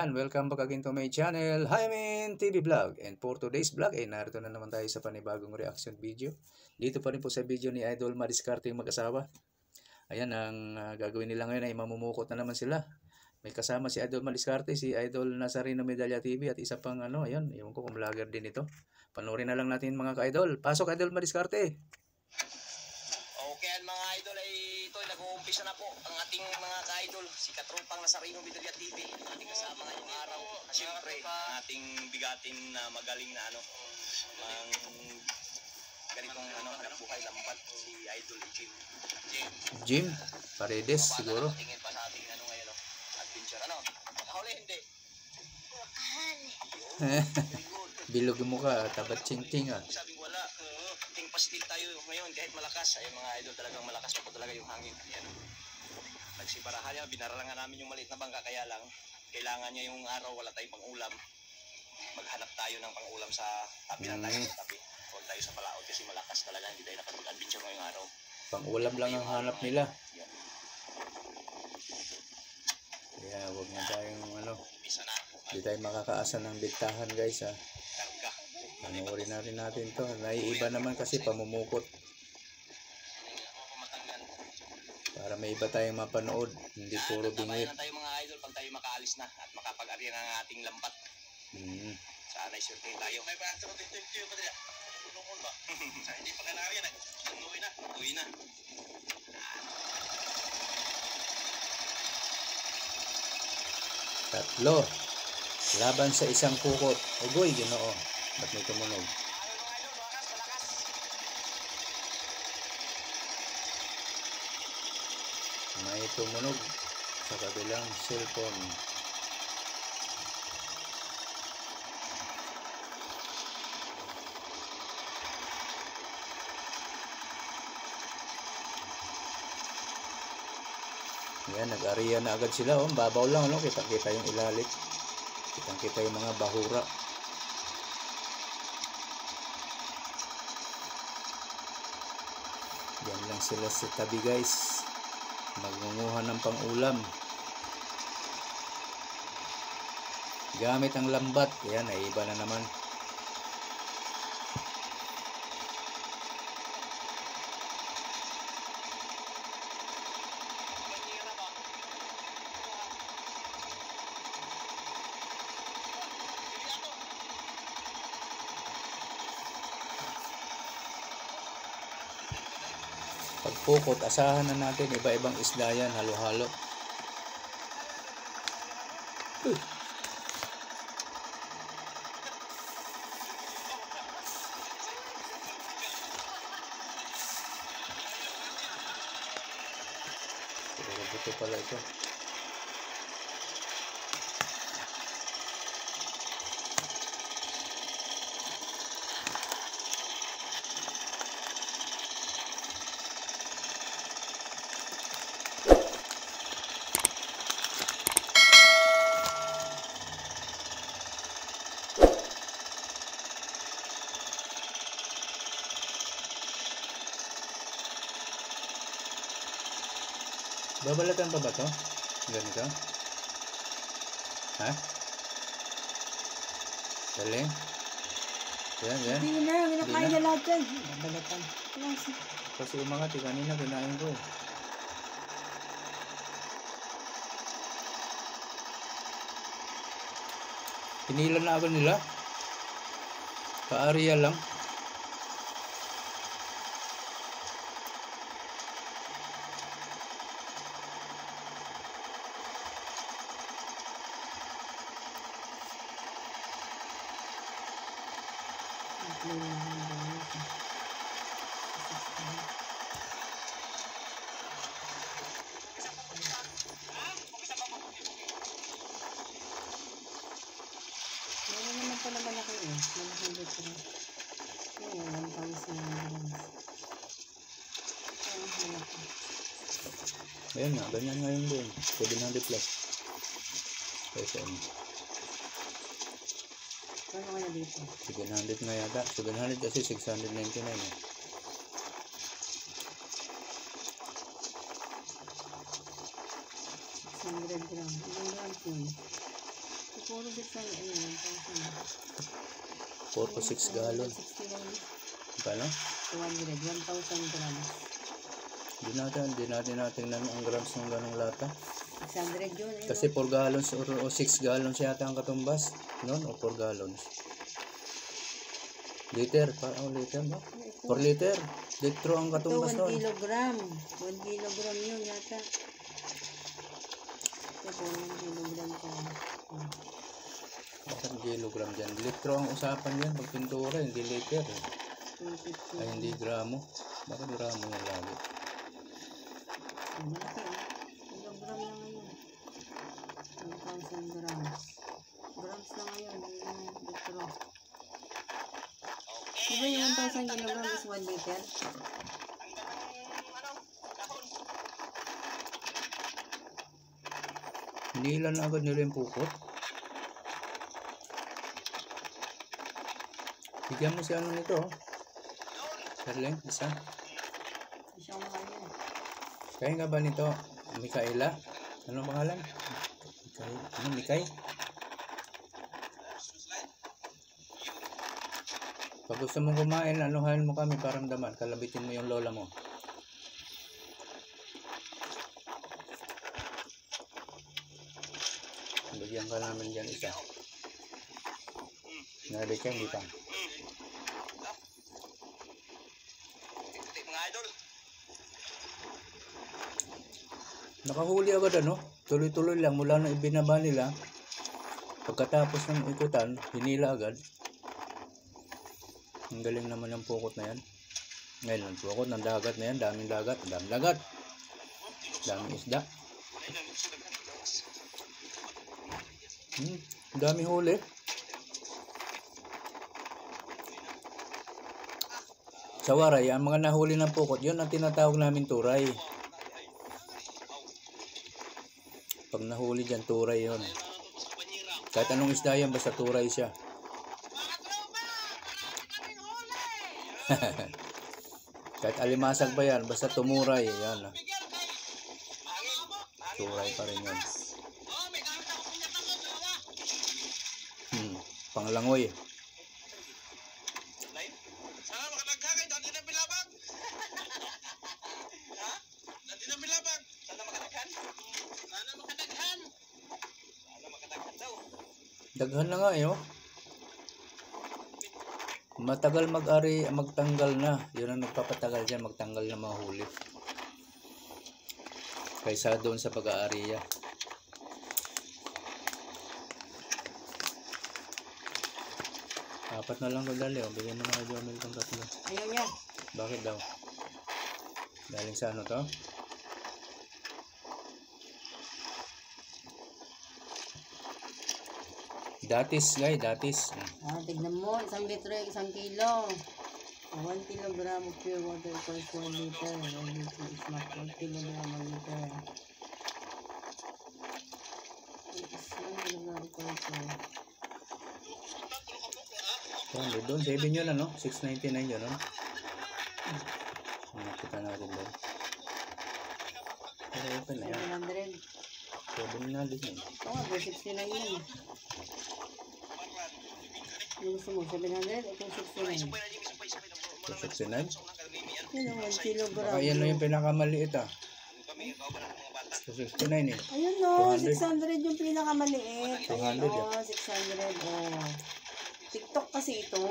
Ayan, welcome back again to my channel, Hymen TV Vlog. And for today's vlog, narito na naman tayo sa panibagong reaction video. Dito pa rin po sa video ni Idol Madiscarte yung mag-asawa. Ayan, ang gagawin nila ngayon ay mamumukot na naman sila. May kasama si Idol Madiscarte, si Idol Nazareno Medalla TV at isa pang ayan, ewan ko kung vlogger din ito. Panoorin na lang natin mga ka-idol. Pasok Idol Madiscarte! Okay mga idol, ay ito ay nag-uumpisa na po ang ating mga ka-idol, si Katropang Nazareno Medalla TV, ating kasama ngayong araw. Siyempre, ating bigatin na magaling na ganitong hanap buhay lambat, si Idol Jim Paredes siguro. Tingin pa sa ating ngayon, adventure. Nakahuli hindi? Bilog mo ka, tabat ching-ching Sabing wala, ting pasitil tayo ngayon kahit malakas. Ay mga idol, talagang malakas pa po talaga yung hangin. Ayan. Nagsiparahan, binaralangan namin yung maliit na bangka, kaya lang kailangan niya yung araw, wala tayong pang-ulam. Maghanap tayo ng pang-ulam sa tabi na tayo sa tabi. Huwag tayo sa palaot kasi malakas talaga, hindi tayo nakapag-adventure ngayong araw. Pang-ulam lang ang hanap nila. Kaya huwag na tayong hindi tayo makakaasa ng bintahan guys Panoorin natin to. Naiiba naman kasi pamumukot. Para may iba tayong mapanood. Hindi puro bingit. Tayo mga idol pag tayo makaalis na at makapag-arya ng ating lambat. Sana isurte tayo. May basta mo tayo pa dila. Tulungon ba? Sa hindi pa kanari na. Uwi na. Tatlo. Laban sa isang kukot. Ugoy, Ginoo. Ba't may tumunog? May tumunog sa kabilang cellphone. Yan, nag-ariya na agad sila. Babaw lang, kitang-kita yung ilalim. Kitang-kita yung mga bahura. Yan lang sila sa tabi guys. Magngunguha ng pang-ulam. Gamit ang lambat. Yan, naiiba na naman. Pagpukot, asahan na natin iba-ibang isda yan, halo-halo. Pero buto pala ito. Babalatan pa ba ito? Ganito? Ha? Galing? Yan. Hindi na, kinakain na lahat dyan. Babalatan. Kasi umangat kanina kinain ko. Pinilan na ako nila. Pa-area lang. Meron naman pala malaki malaki dito rin. Oo, 1,000 malaki. Ayan nga, ganyan ngayon din. 700 plus. Peso. Paano kaya dito? 700 nga yata. 700 kasi 699 100 gram. Ilang grams yun? puro 600. Ano, 1,000. 4 to 6 gallon. 69. Paano? 200. 1,000 grams. Di natin natingnan ang grams ng ganong lata. 600 yun. Eh, Kasi 4 gallons o 6 gallons yata ang katumbas. Noon o 4 gallons. Liter. Parang liter, no? 4 liter. Litro ang ito, katumbas 1 noon. kilogram. 1 kilogram yun yata. Ito po, 1 kilogram ko. Bakit kilogram dyan? Litro ang usapan yan. Pag pintura, hindi liter. 250. Ay, hindi gramo. Bakit gramo yan lagi? Malaki ah. Kilogram na ngayon. 1,000 grams. Grams na ngayon. Litro. Di ba yung 1,000 kilogram is 1 liter? Hindi ilan agad nila yung pukot. Bigyan mo si ano nito, oh. Darling, isa. Isang mahal. Kaya nga ba nito? Mikaela? Ano pangalan? Mikay? Pag gusto mong kumain, anuhan mo kami para ramdaman. Kalabitin mo yung lola mo. Bigyan ka namin dyan isa. Nari ka, hindi pa. Mga idol. Nakahuli agad ano? Tuloy-tuloy lang mula na ibinaba nila. Pagkatapos ng ikutan, hinila agad. Ang galing naman ng pukot na yan. Ngayon, ang pukot ng dagat na yan. Daming dagat. Daming dagat. Daming isda. Daming huli. Sa waray, ang mga nahuli ng pukot, yun ang tinatawag namin turay. Pag nahuli dyan, turay yun. Kahit anong isda yan, basta turay siya. Kahit alimasag ba yan, basta tumuray. Yan. Turay pa rin yun. Panglangoy. Sana makadagkagay, dati na bilabag. Ha? Dati na bilabag. Sana makadaghan? Sana makadaghan. Sana makadaghan daw. Daghan na nga eh, oh. Matagal mag-ari, magtanggal na. Yun ang nagpapatagal dyan, magtanggal na mga huli. Kaysa doon sa pag-aariya. Apat na lang daw dali, oh. Bigyan mo na kay Jomel itong tatlo. Ayaw niya. Bakit daw? Galing sa ano to? Datis, guys, datis. Tignan mo. 1 litro, 1 kilo. 1 kilogram of pure water equals 1 liter. 1 liter is not 1 kilogram a liter. Is 1 kilogram equals to... Doon, 7 yun ano? 699 yun ano? Nakita natin doon. Pero open na yan. 700. 7 na din yun. Oo, 269 yun. Yung gusto mo, 700 o 269? 269? Yun ang 1 kilogram. Baka yan na yung pinakamaliit ah. 269 eh. Ayun no, 200. 600 yung pinakamaliit. 200 Ayun, yan. 600. Oh. TikTok kasi ito.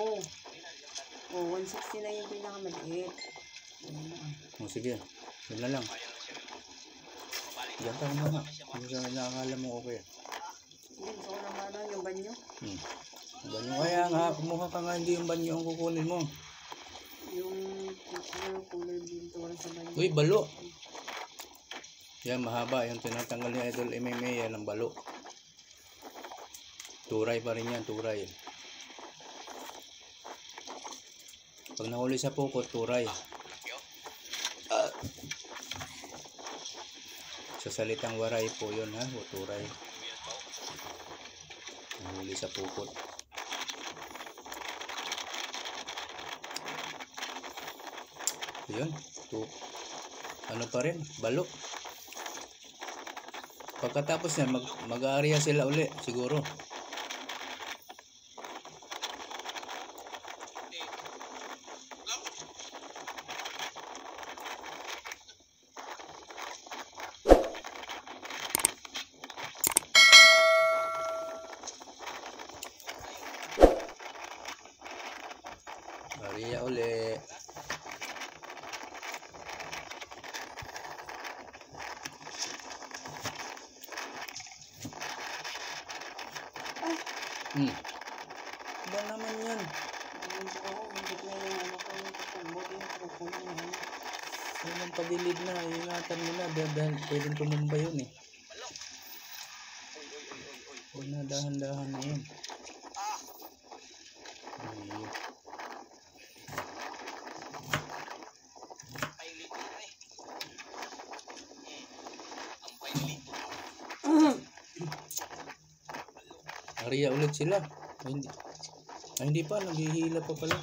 Oh, 169 yung pinakamaliit. O sige, yun na lang. Yan ka naman ha. Kung saan nakakala mo okay. Hindi, gusto ko naman yung banyo. Banyo kaya nga, kumuha ka nga hindi yung banyo ang kukunin mo. Yung kulay bintuan sa banyo. Uy, balo. Yan, mahaba. Yung tinatanggal ni Idol MMA, yan ang balo. Turay pa rin yan, turay. Pag nahuli sa pukot, turay. Sa salitang waray po yun ha, o turay. Nahuli sa pukot. Yun, ano pa rin, balo. Pagkatapos yan, mag-aariya sila uli, siguro. Ba naman yan? Hindi na yung ano ko yung kapag yung kukunin na ano. Yan ang pagilid na. Ingatan mo na. Dahil pwedeng tumumba yun eh. Huwag na dahan-dahan na yun. Ayun. Ariya ulit sila. Ay, hindi pa. Naghihila pa pala.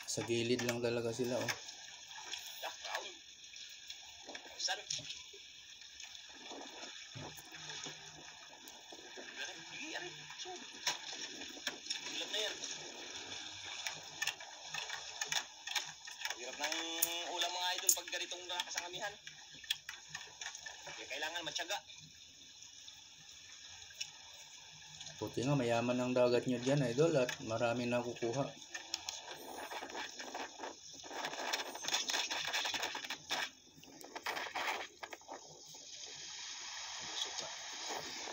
Sa gilid lang talaga sila, oh. Hirap ng ulam mga idol pag ganitong nakasangamihan. Kaya kailangan matyaga. Puti nga, mayaman ang dagat nyo dyan, idol, at marami na kukuha.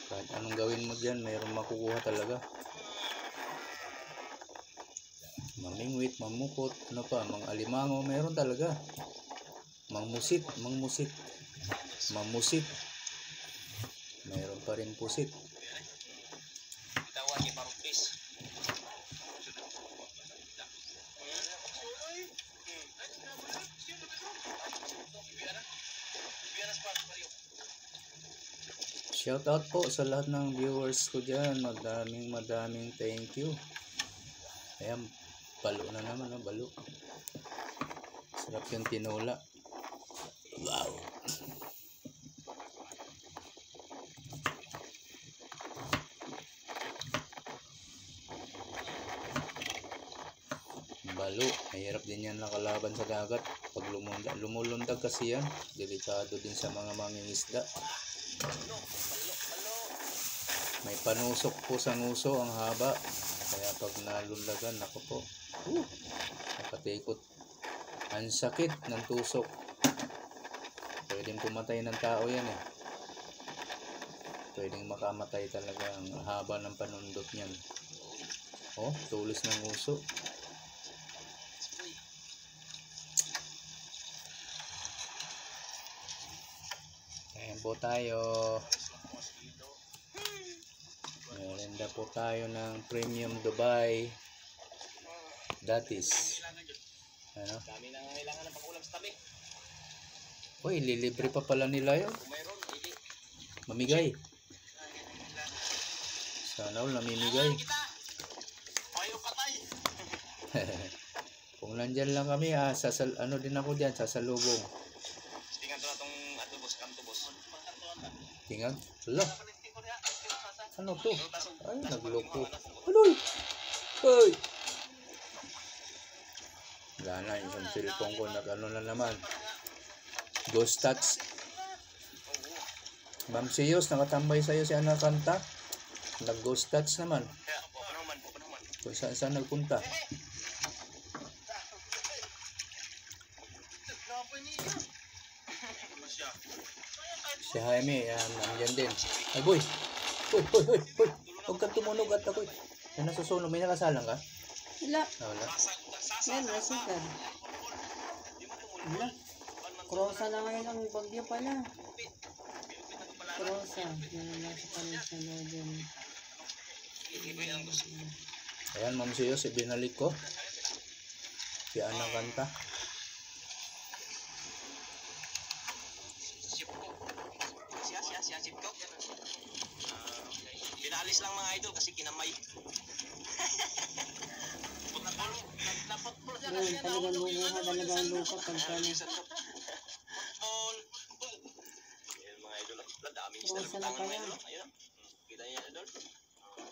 Kahit anong gawin mo dyan, mayroong makukuha talaga. Mamingwit, mamukot, ano pa, mga alimango, mayroon talaga. Mangmusit, mamusit. Mayroon pa rin pusit. Tawag ni Parupis. Shout out po sa lahat ng viewers ko dyan. Madaming thank you. Ayan, balo na naman, oh, balo. Sarap yung tinola. Wow. Balo, mahirap din yan nakalaban sa dagat. Pag lumulundag kasi yan, delikado din sa mga mangingisda. May panusok po sa nguso ang haba. Kaya pag nalundagan, ako po, nakatikot. Ang sakit ng tusok. Pwedeng pumatay ng tao yan eh. Pwedeng makamatay talaga ang haba ng panundot niyan. Oh, tulis ng nguso. Ayan po tayo. Merenda po tayo ng Premium Dubai Datis. Ano? Dami nang kailangan ng pag-ulam sa tabi. Uy, lilibre pa pala nila yun. Kung mayroon, hindi. Mamigay. Sana all namimigay. Ayaw patay. Kung nandyan lang kami, ano din ako dyan, sasalubong. Tingnan to na itong atubos, kantubos. Tingnan. Hala. Ano to? Ay, nagloko. Aloy! Ay! Wala na, yung cellphone ko, nag-ano na naman. Ghost touch. Ma'am Siyos, nakatambay sa'yo si Ana Kanta. Nag-ghost touch naman. Kaya, panaman. Kung saan nagpunta. Si Jaime, yan, andyan din. Ay, boy! Hoy! Huwag kang tumunog at ako'y. Yan nasusunog, may nakasalang ka? Wala. Wala. Yan, resigan. Wala. Krosa na ngayon ang bagyo pala. Krosa. Yan ang nasa panisa na dyan. Ayan, Ma'am Siyos, ibinalik ko. Si Ana Kanta. Siya, chip ko. Pinalis lang mga idol kasi kinamay. Yan, talagang bumuha talaga ang lupa pagka Ayan mga idol. Daming isda Krosa ng na tangan pala. mga idol. Ayun. Kita niya idol.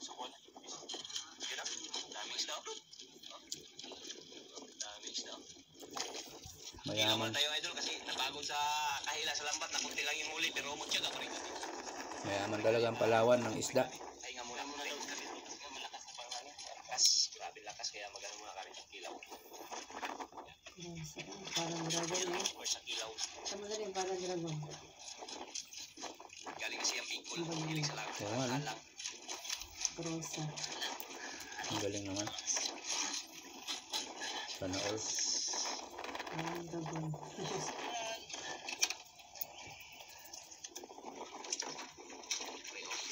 Sukol. Yun na. Daming isda. Daming isda. Mayaman. Tayo idol kasi napagod sa kahila sa lambat na kunti lang yung huli pero umutyaga pa rin. Mayaman talaga ang Palawan ng isda. Ay nga muna rin. Malakas na pangalan. Lakas. Grabe lakas kaya magano muna kami sa kilaw. Parang dragon eh. or sa kilaw. Sa madali, parang dragon. Galing kasi ang Bicol, Ang galing. galing sa lahat. Oo nga, no? Alang. Krosa. Ang galing naman. Sana all. Parang dragon.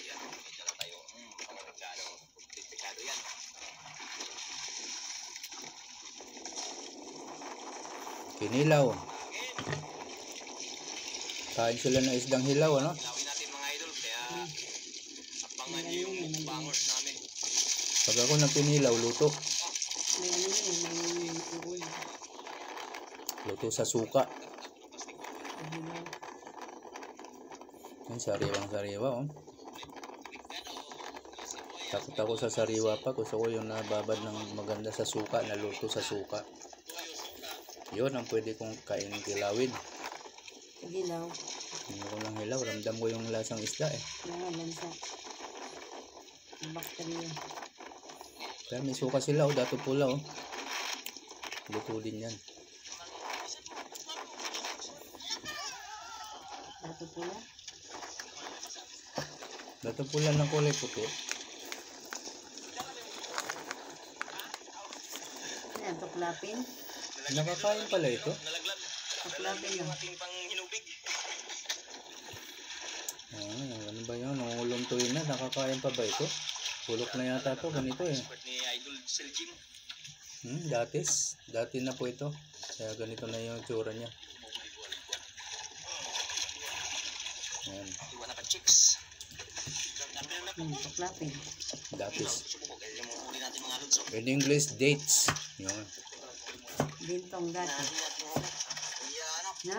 Yan, may dala tayo. Pangregalo. Komplikado yan. Kinilaw. Kain sila ng isdang hilaw, ano? Ilawin natin mga idol, kaya abangan niyo yung bangers namin. Pag ako ng pinilaw, luto. May ano yun, may uod. Luto sa suka. Hilaw. Yung sariwang-sariwa, oh. Takot ako sa sariwa pa. Gusto ko yung nababad ng maganda sa suka, na luto sa suka. Yun ang pwede kong kainin kilawin. Hilaw. Hindi ko lang hilaw. Ramdam ko yung lasang isda eh. Mga lansa. Bakterya. Kaya may suka sila, oh. Dato pula, oh. Luto din yan. Dato pula. Dato pula ng kulay puti. Ayan, tuklapin. Nakakain pala ito. Nalaglag. Tuklapin Yung lang. ating panghinubig. Ano ba yun? Nangulong tuloy na. Nakakain pa ba ito? Pulok na yata to. Ganito eh. Expert ni Idol Seljim. Datis. Dati na po ito. Kaya ganito na yung tsura niya. Ayan. Iwan na ka chicks. Tuklapin. Datis. Subuko, kaya yung huli natin mga lods. In English, dates. Yun. Bintong dati. Yan. Na?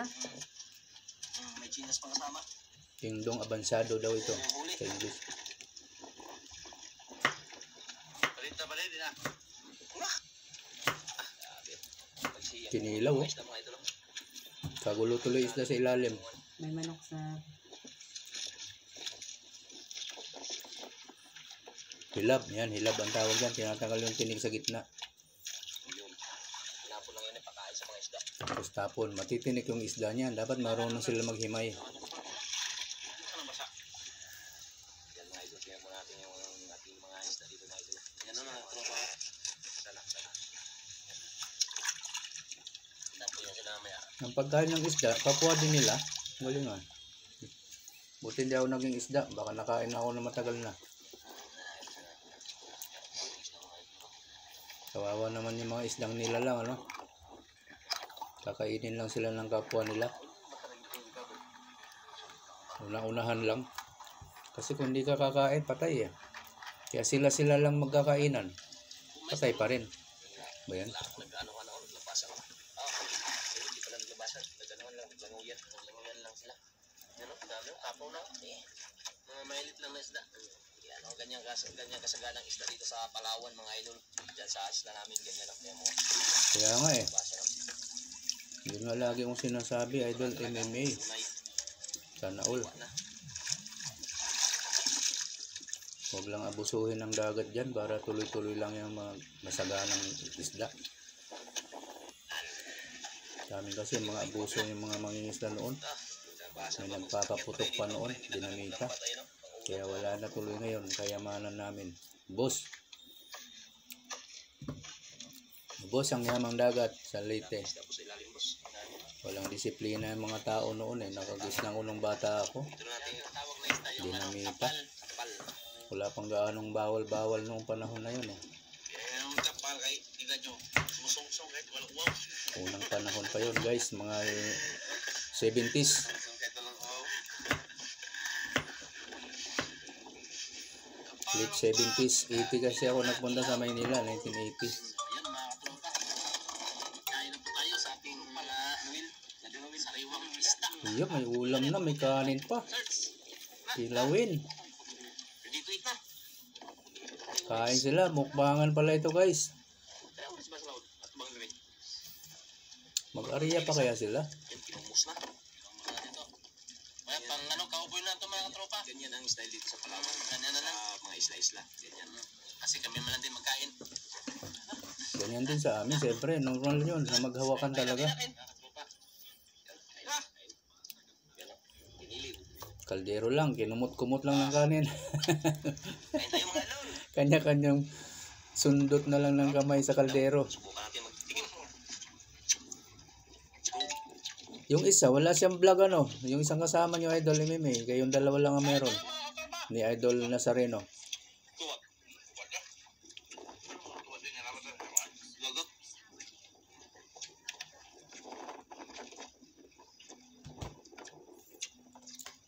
May chinas pang kasama. Tingdong abansado daw ito. Sa English. Balita ba rin na? Kinilaw, oh. Kagulo tuloy isda sa ilalim. May manok sa... Hilab. Yan, hilab ang tawag yan. Tinatanggal yung tinig sa gitna. Napo lang yan, pakain sa mga isda. Tapos tapon. Matitinik yung isda niyan. Dapat marunong sila maghimay. Yan mga idol, tingnan mo natin yung ating mga isda dito mga idol. Yan na mga tropa. Sana. Napo yan sila mamaya. Ang pagkain ng isda, kapwa din nila. Galingan. Buti hindi ako naging isda. Baka nakain ako na matagal na. Kawawa naman yung mga isdang nila lang, ano? Kakainin lang sila ng kapwa nila. Una-unahan lang. Kasi kung hindi ka kakain, patay eh. Kaya sila lang magkakainan. Patay pa rin. Ba yan? Nag-ano-ano, naglabasan ako. Hindi pala naglabasan. Nag-ano lang, naglanguyan. Naglanguyan lang sila. Yan o, dami o, kapaw na. Mga mailit lang na isda. Yan o, ganyan kasaganang isda dito sa Palawan mga idol. Diyan sa isla namin, ganyan lang. Kaya mo, Kaya nga eh. naglabasan o. Yun nga lagi kong sinasabi, Idol MMA. Sana all. Huwag lang abusuhin ng dagat dyan para tuloy-tuloy lang yung mga masaganang isda. Dami kasi mga abuso yung mga mangingisda noon. May nagpapaputok pa noon, dinamita. Kaya wala na tuloy ngayon, kayamanan namin. Boss. Boss ang yamang dagat sa Leyte. Tapos sa ilalim, boss. Walang disiplina yung mga tao noon eh. Nakagis lang ko nung bata ako. Ito na natin yung tawag na isda, yung Dinamita. kapal. Wala pang gaanong bawal-bawal noong panahon na yun eh. Kaya yung kapal kay, tingnan nyo, sumusong-song kahit walang uwaw. Unang panahon pa yun guys, mga 70s. Kahit walang uwaw. Late 70s, 80 kasi ako nagpunta sa Maynila, 1980. Ayan mga katropa. Kain na po tayo sa ating pala Noel. Sabi namin sariwang isda. Iya, may ulam na, may kanin pa. Search. Kilawin. Ready to eat na. Kain sila, mukbangan pala ito guys. Kaya ulit ba sa laod? At bang gawin? Mag-ariya pa kaya sila? Yan, kinumos na. Kaya pang ano, kauboy na ito mga katropa. Ganyan ang style dito sa Palawan. Ganyan na lang. Mga isla-isla. Ganyan. Kasi kami man lang din magkain. Ganyan din sa amin, siyempre, normal yun, na maghawakan talaga. Kaldero lang, kinumot-kumot lang ng kanin. Kain tayo mga lol. Kanya-kanyang sundot na lang ng kamay sa kaldero. Subukan natin magtigim. Yung isa, wala siyang vlog ano. Yung isang kasama niyo, Idol MMA. Kayong dalawa lang ang meron. Ni Idol Nazareno.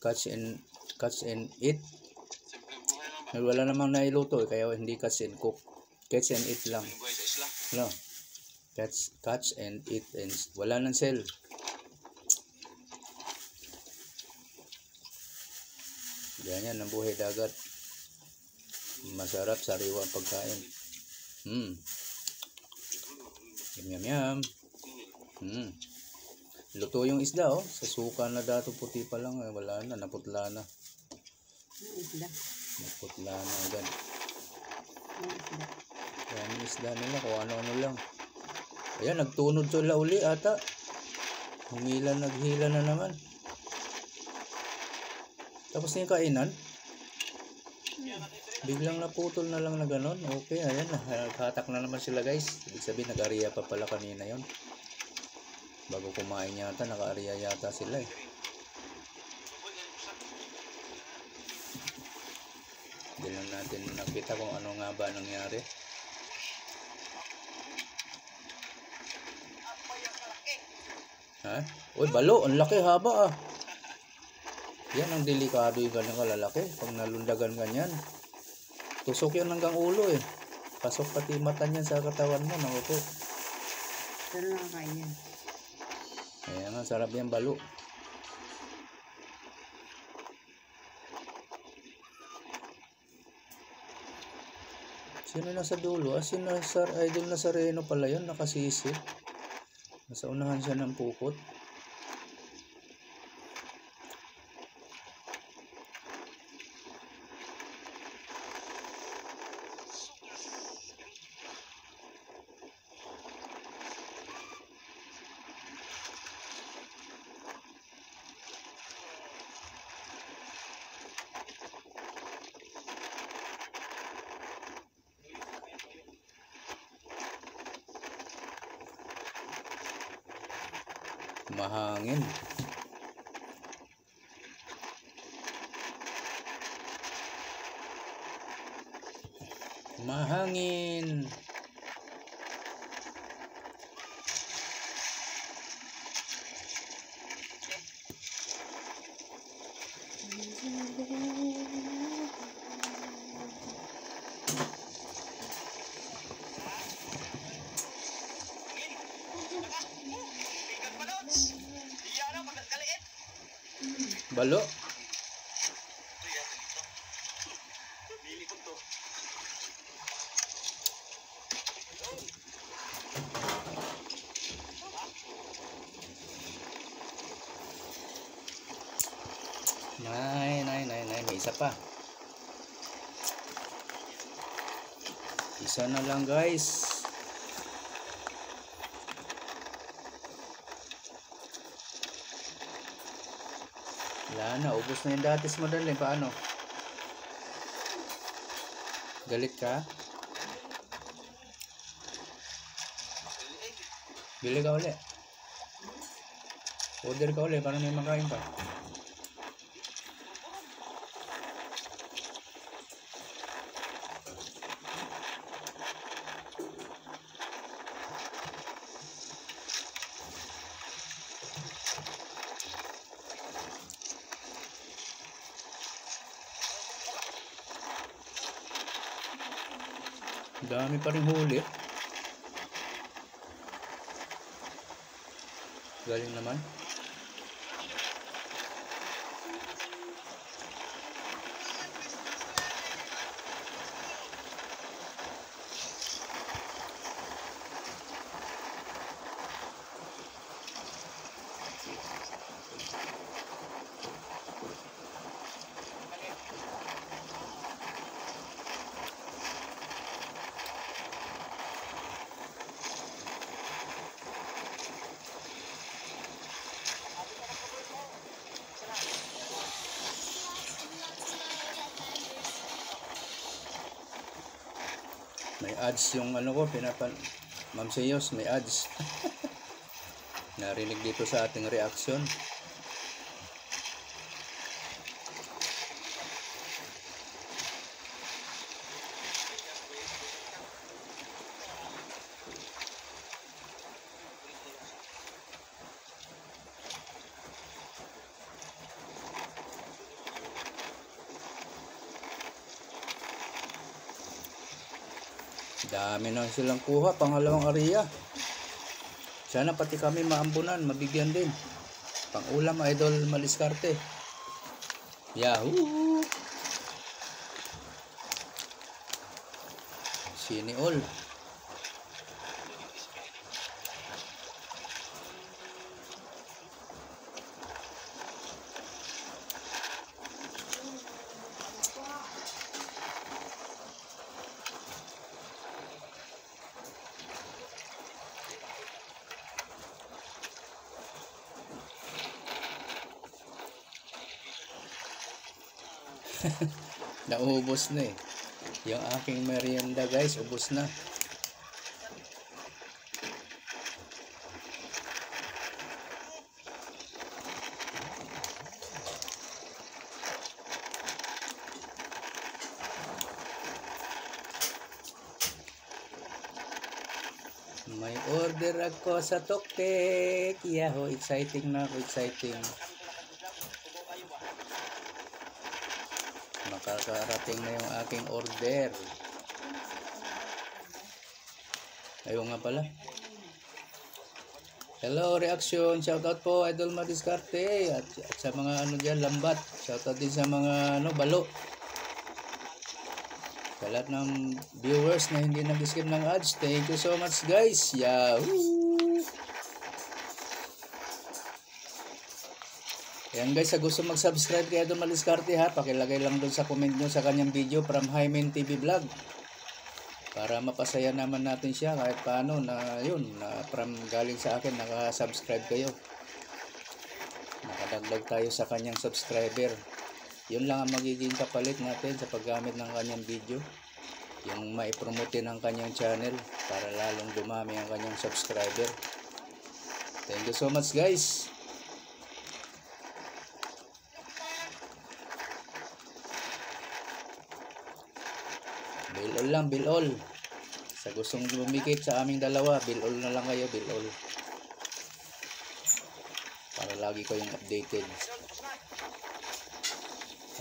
Catch and eat. Wala namang nailuto kaya hindi catch and cook. Catch and eat lang. No. Catch and eat and wala nang sell. Ganyan ang buhay dagat. Masarap, sariwa ang pagkain. Yum yum yum. Luto yung isda oh. Sa suka na dato puti pa lang. Wala na, naputla na. Isda. Naputla na agad. Isda. Yan isda nila kung ano-ano lang. Ayan, nagtunod sila uli ata. Naghila na naman. Tapos na yung kainan. Biglang naputol na lang na ganon. Okay, ayan na. Naghatak na naman sila guys. Ibig sabihin nag-ariya pa pala kanina yon. Bago kumain yata, naka-ariya yata sila eh. Hindi lang natin nakita kung ano nga ba nangyari. Ha? Uy, balo, ang laki haba ah. Yan ang delikado yung ganyan kalalaki. Pag nalundagan ganyan, tusok yan hanggang ulo eh. Pasok pati mata niyan sa katawan mo. Naku po. Pero nakakain yan. Kaya nga, sarap yan balo. Sino nasa dulo? Si Idol Nazareno pala yun, nakasisi. Nasa unahan siya ng pukot. Mahangin. Mahangin. Balo. Nay, may isa pa. Isa na lang guys. Wala na, ubos na yung datis mo dali. Paano? Galit ka? Bili ka uli. Order ka uli para may makain pa. Dami pa rin huli. Galing naman. may ads yung ano ko, Ma'am Seyos, may ads. Narinig dito sa ating reaction. Dami na silang kuha, pangalawang area. Sana pati kami maambunan, mabigyan din. Pang-ulam, Idol Madiskarte. Yahoo! Sini all. Naubos na eh. Yung aking merienda guys, ubos na. May order ako sa Toktek. Yahoo, exciting na ako, exciting. Makakarating na yung aking order. Ayun nga pala. Hello, reaction. Shoutout po, Idol Madiskarte. At sa mga ano dyan, lambat. Shoutout din sa mga ano, balo. Sa lahat ng viewers na hindi nag-skip ng ads. Thank you so much guys. Yahoo! Ayan guys, sa gusto mag-subscribe kay Idol Madiskarte ha, pakilagay lang doon sa comment nyo sa kanyang video from Hymen TV Vlog. Para mapasaya naman natin siya kahit paano na yun, na from galing sa akin, naka-subscribe kayo. Nakadagdag tayo sa kanyang subscriber. Yun lang ang magiging kapalit natin sa paggamit ng kanyang video. Yung maipromote ng kanyang channel para lalong dumami ang kanyang subscriber. Thank you so much guys. Bill all lang, bill all. Sa gustong lumikit sa aming dalawa, bill all na lang kayo, bill all. Para lagi kayong updated.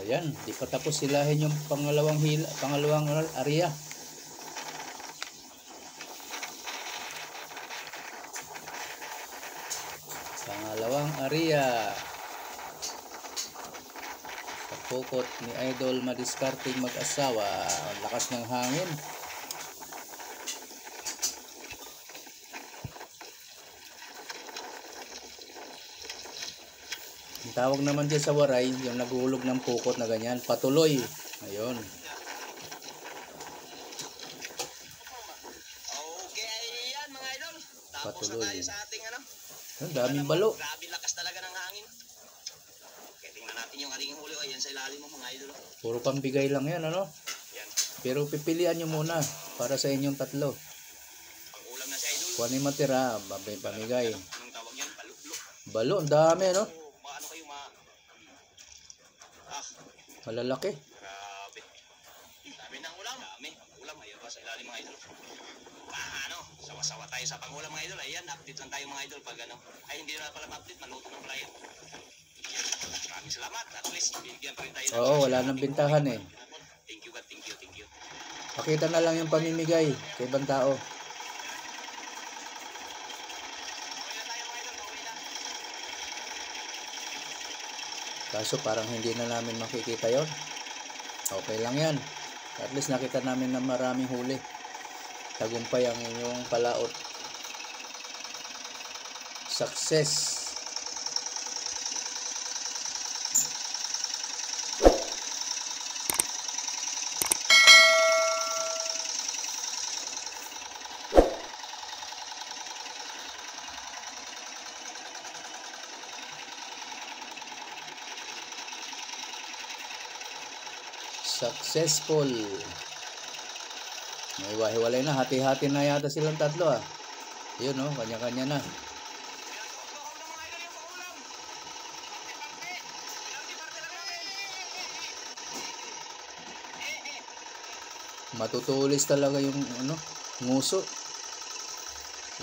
Ayan, di pa tapos silahin yung pangalawang area. Pangalawang area. Pukot ni Idol Madiskarte mag-asawa. Ang lakas ng hangin. Ang tawag naman dyan sa waray, yung naguhulog ng pukot na ganyan, patuloy. Ayun. Okay, ayan mga idol. Tapos Patuloy. na tayo sa ating ano. Ang daming balo. Grabe lakas talaga ng hangin. Okay, tingnan natin yung ating huli. Ayan sa ilalim mo mga idol. Puro pambigay lang yan, ano? Yan. Pero pipilian nyo muna para sa inyong tatlo. Pang-ulam na si idol. Kung ano yung matira, pamigay. Anong tawag yan? Baluklo. Balo, ang dami, no? Oo, ano kayo Malalaki. grabe. Dami ng ulam. Dami. Ulam. Ayun ba sa ilalim mga idol. Ano? Sawa-sawa tayo sa pang-ulam mga idol. Ayan, update lang tayo mga idol pag ano. Ay, hindi na pala ma-update. Maluto na pala yan. Maraming salamat. At least, bigyan pa rin tayo. Oo, wala nang bintahan eh. Thank you God. Thank you. Thank you. Pakita na lang yung pamimigay kay ibang tao. Okay na tayo mga idol. Okay na. Kaso parang hindi na namin makikita yon. Okay lang yan. At least nakita namin na maraming huli. Tagumpay ang inyong palaot. Success. Successful. May hiwa-hiwalay na. Hati-hati na yata silang tatlo ah. Yun oh, kanya-kanya na. Matutulis talaga yung ano, nguso.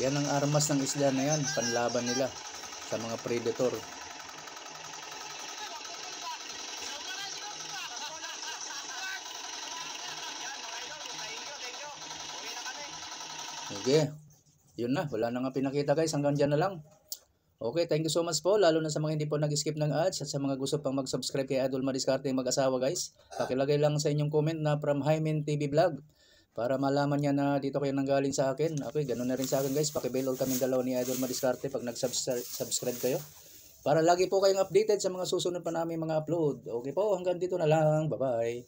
Yan ang armas ng isda na yan, panlaban nila sa mga predator. Okay, yun na, wala na nga pinakita guys, hanggang dyan na lang. Okay, thank you so much po, lalo na sa mga hindi po nag-skip ng ads at sa mga gusto pang mag-subscribe kay Idol Madiskarte mag-asawa guys. Pakilagay lang sa inyong comment na from Hymen TV Vlog para malaman niya na dito kayo nanggaling sa akin. Okay, ganun na rin sa akin guys, pakibell all kaming dalawa ni Idol Madiskarte pag nag-subscribe kayo. Para lagi po kayong updated sa mga susunod pa namin mga upload. Okay po, hanggang dito na lang. Bye-bye.